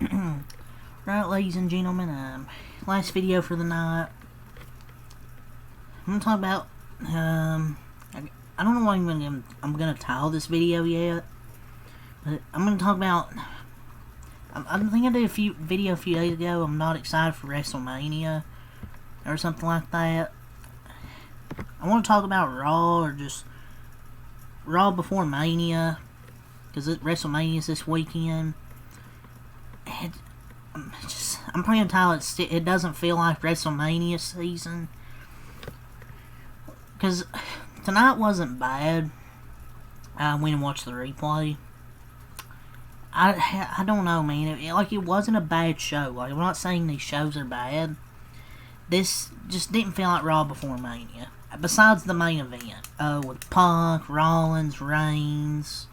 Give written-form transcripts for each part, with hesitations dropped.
Right, ladies and gentlemen, last video for the night. I'm gonna talk about, I don't know what I'm gonna title this video yet, but I'm gonna talk about, I think I did a video a few days ago. I'm not excited for Wrestlemania, or something like that. I want to talk about Raw, or just Raw before Mania, because WrestleMania is this weekend. I'm pretty entitled. It doesn't feel like WrestleMania season, because tonight wasn't bad. I went and watched the replay. I don't know, man. It wasn't a bad show. Like, I'm not saying these shows are bad. This just didn't feel like Raw before Mania. Besides the main event, with Punk, Rollins, Reigns.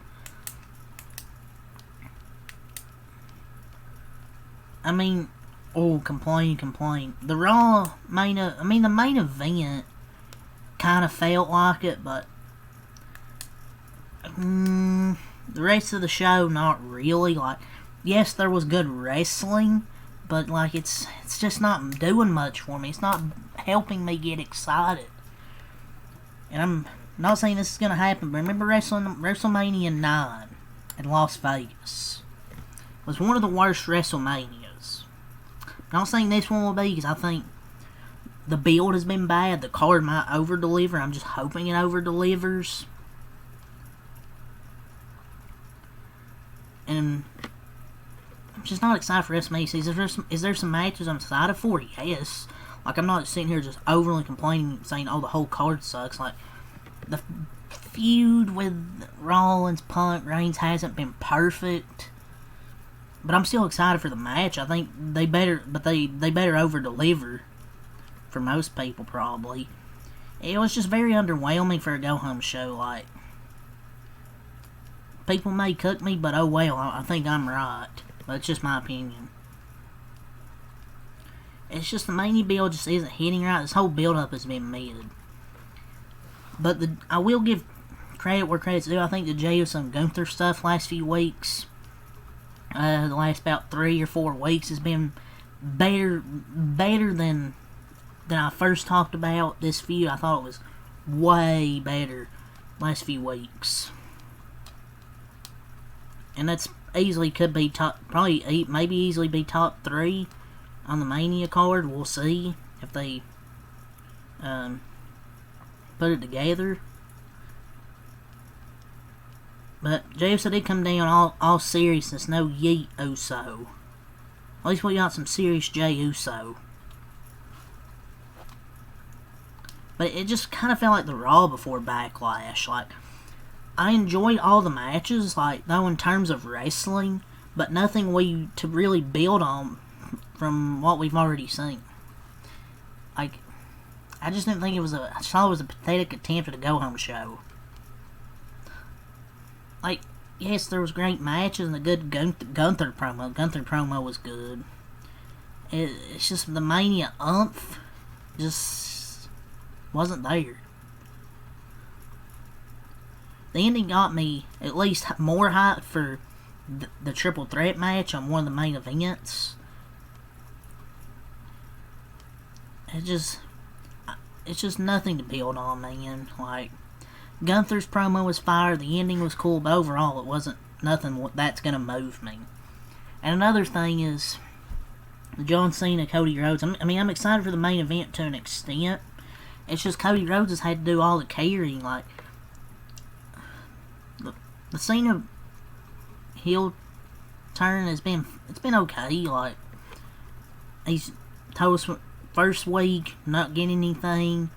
I mean, complain. The Raw the main event kind of felt like it, but the rest of the show, not really. Like, yes, there was good wrestling, but like it's just not doing much for me. It's not helping me get excited. And I'm not saying this is gonna happen, but remember WrestleMania 9 in Las Vegas was one of the worst WrestleManias. I'm not saying this one will be, because I think the build has been bad. The card might over-deliver. I'm just hoping it over-delivers. And I'm just not excited for WrestleMania. Is there some matches I'm excited for? Yes. Like, I'm not sitting here just overly complaining, saying, oh, the whole card sucks. Like, the feud with Rollins, Punk, Reigns hasn't been perfect. But I'm still excited for the match. I think they better over-deliver for most people, probably. It was just very underwhelming for a go-home show. Like, people may cook me, but oh well, I think I'm right. But it's just my opinion. It's just the Mania build just isn't hitting right. This whole build-up has been mid. But I will give credit where credit's due. I think the Jey Uso and Gunther stuff last few weeks, the last about 3 or 4 weeks, has been better than I first talked about this feud. I thought it was way better last few weeks. And that's easily could be maybe easily be top 3 on the Mania card. We'll see if they put it together. But Jey Uso did come down all seriousness, no Yeet Uso. At least we got some serious Jey Uso. But it just kind of felt like the Raw before Backlash. Like, I enjoyed all the matches, like, though, in terms of wrestling, but nothing to really build on from what we've already seen. Like, I just didn't think I thought it was a pathetic attempt at a go-home show. Like, yes, there was great matches and a good Gunther promo. Gunther promo was good. It's just the Mania umph just wasn't there. The ending got me at least more hyped for the triple threat match on one of the main events. It's just nothing to build on, man. Like, Gunther's promo was fire, the ending was cool, but overall it wasn't nothing that's gonna move me. And another thing is John Cena, Cody Rhodes. I'm excited for the main event to an extent. It's just Cody Rhodes has had to do all the carrying. Like, the Cena heel turn it's been okay. Like, he's told us first week not getting anything.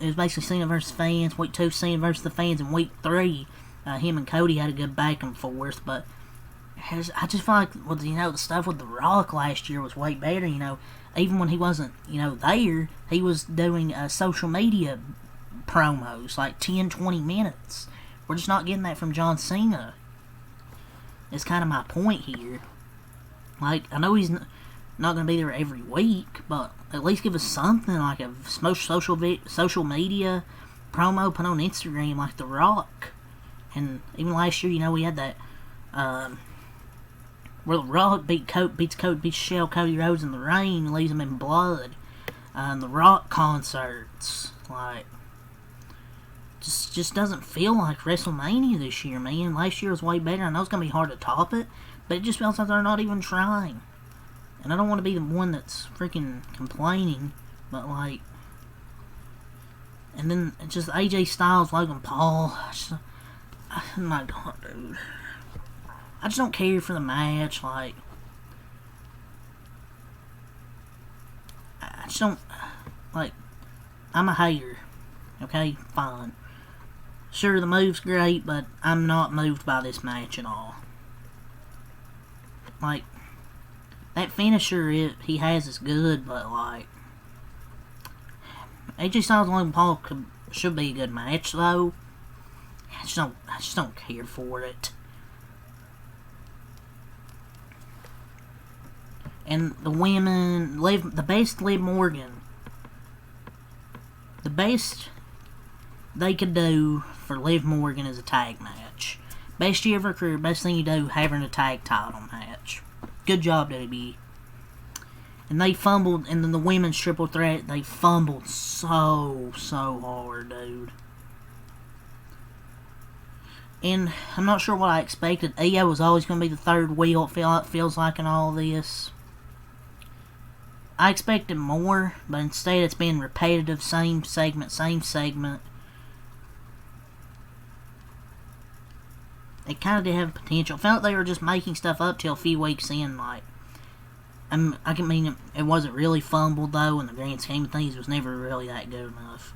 It was basically Cena versus fans. Week 2, Cena versus the fans. And week 3, him and Cody had a good back and forth. But I just feel like, the stuff with The Rock last year was way better. Even when he wasn't, there, he was doing social media promos, like 10, 20 minutes. We're just not getting that from John Cena. It's kind of my point here. Like, I know he's not going to be there every week, but at least give us something, like a social media promo put on Instagram, like The Rock. And even last year, we had that where The Rock beats Shell Cody Rhodes in the ring and leaves him in blood. The Rock concerts, like, just doesn't feel like WrestleMania this year, man. Last year was way better. I know it's gonna be hard to top it, but it just feels like they're not even trying. And I don't want to be the one that's freaking complaining, but like, and then just AJ Styles, Logan Paul. Oh my god, dude. I just don't care for the match. Like, I just don't, like, I'm a hater. Okay, fine. Sure, the move's great, but I'm not moved by this match at all. Like, that finisher he has is good, but like, AJ Styles and Logan Paul should be a good match, though. I just don't care for it. And the women, the best Liv Morgan, the best they could do for Liv Morgan is a tag match. Best year of her career, best thing you do, having a tag title match. Good job, WWE. And they fumbled, and then the women's triple threat, they fumbled so hard, dude. And I'm not sure what I expected. Io was always going to be the third wheel, it feels like, in all this. I expected more, but instead it's been repetitive, same segment. It kind of did have potential. Felt like they were just making stuff up till a few weeks in, like, I can mean, it wasn't really fumbled, though, in the grand scheme of things. It was never really that good enough.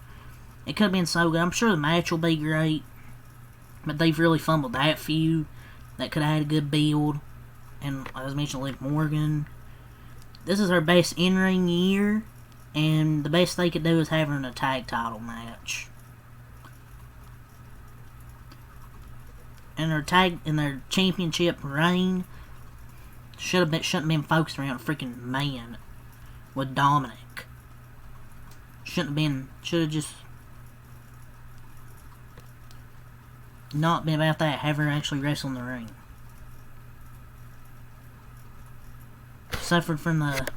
It could have been so good. I'm sure the match will be great, but they've really fumbled that feud. That could have had a good build. And, as I mentioned, Liv Morgan. This is her best in-ring year, and the best they could do is having a tag title match. And their championship reign shouldn't been focused around a freaking man with Dominic. Should have just not been about that. Have her actually wrestle in the ring. Suffered from the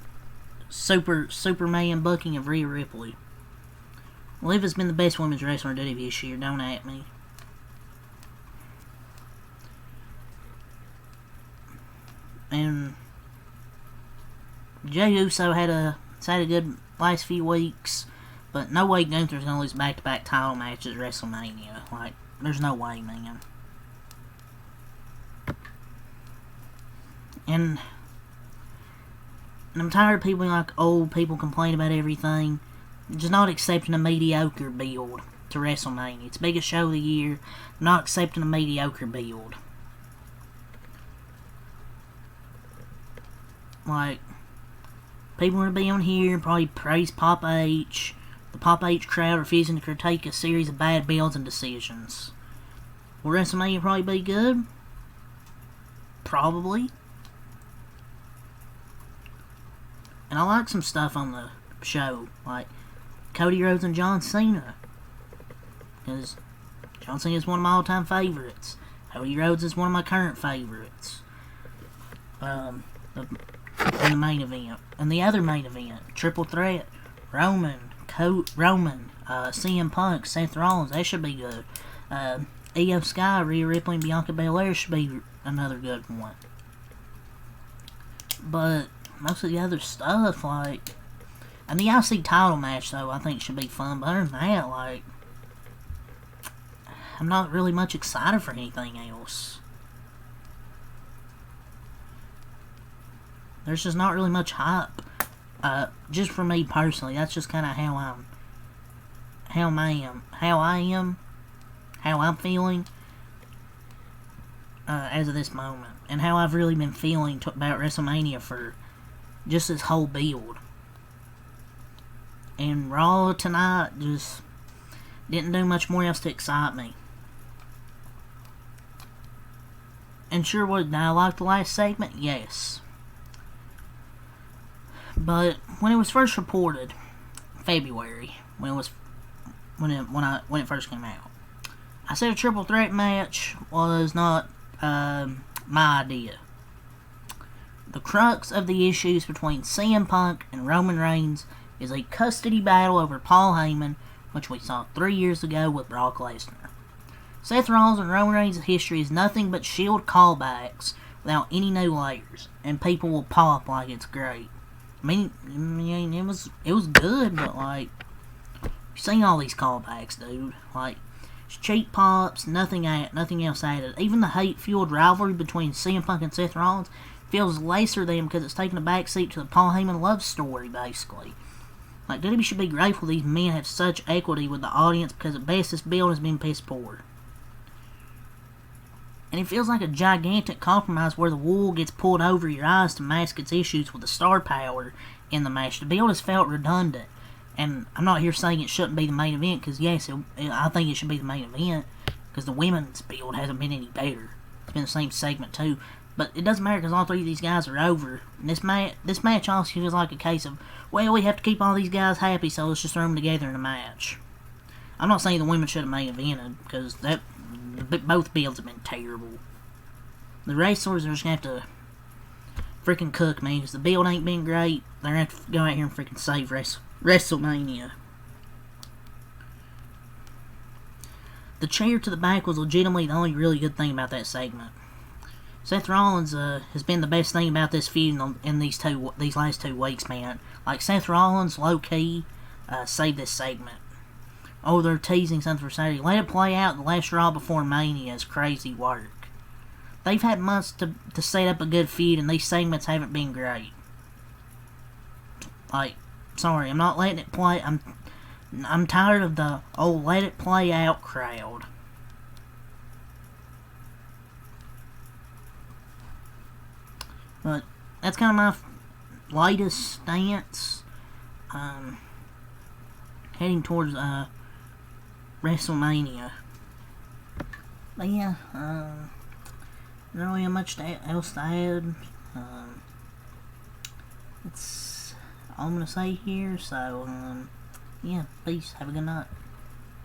Superman booking of Rhea Ripley. Liv has been the best women's wrestler in WWE this year. Don't at me. And Jey Uso had a good last few weeks, but no way Gunther's gonna lose back-to-back title matches at WrestleMania. Like, there's no way, man. And I'm tired of people being like old people complain about everything. Just not accepting a mediocre build to WrestleMania. It's the biggest show of the year. Not accepting a mediocre build. Like, people are going to be on here and probably praise Pop H. The Pop H crowd refusing to critique a series of bad builds and decisions. Will WrestleMania probably be good? Probably. And I like some stuff on the show, like Cody Rhodes and John Cena. Because John Cena is one of my all-time favorites. Cody Rhodes is one of my current favorites. In the main event. And the other main event, Triple Threat, Roman, CM Punk, Seth Rollins, that should be good. Io Sky, Rhea Ripley, and Bianca Belair should be another good one. But most of the other stuff, like, and the IC title match, though, I think should be fun. But other than that, like, I'm not really much excited for anything else. There's just not really much hype. Just for me personally, that's just kind of how I'm feeling as of this moment, and how I've really been feeling about WrestleMania for just this whole build. And Raw tonight just didn't do much more else to excite me. And sure, did I like the last segment? Yes. But when it was first reported, February, when it first came out, I said a triple threat match was not my idea. The crux of the issues between CM Punk and Roman Reigns is a custody battle over Paul Heyman, which we saw 3 years ago with Brock Lesnar. Seth Rollins and Roman Reigns' history is nothing but Shield callbacks without any new layers, and people will pop like it's great. I mean it was good, but like, you've seen all these callbacks, dude. Like, it's cheap pops, nothing else added. Even the hate-fueled rivalry between CM Punk and Seth Rollins feels lesser than because it's taking a backseat to the Paul Heyman love story, basically. Like, WWE should be grateful these men have such equity with the audience, because at best this build has been piss poor. And it feels like a gigantic compromise where the wool gets pulled over your eyes to mask its issues with the star power in the match. The build has felt redundant. And I'm not here saying it shouldn't be the main event, because yes, I think it should be the main event, because the women's build hasn't been any better. It's been the same segment too. But it doesn't matter, because all three of these guys are over. And this match also feels like a case of, well, we have to keep all these guys happy, so let's just throw them together in a match. I'm not saying the women should have main evented, because both builds have been terrible. The wrestlers are just going to have to freaking cook, man, because the build ain't been great. They're going to have to go out here and freaking save Wrestlemania. The chair to the back was legitimately the only really good thing about that segment. Seth Rollins has been the best thing about this feud in these last 2 weeks, man. Like, Seth Rollins, low-key, saved this segment. Oh, they're teasing something for Saturday. Let it play out. The last Raw before Mania is crazy work. They've had months to set up a good feud, and these segments haven't been great. Like, sorry, I'm not letting it play. I'm tired of the, oh, let it play out crowd. But that's kind of my latest stance. Heading towards WrestleMania. But yeah, not really much else to add. That's all I'm gonna say here. So yeah, peace. Have a good night.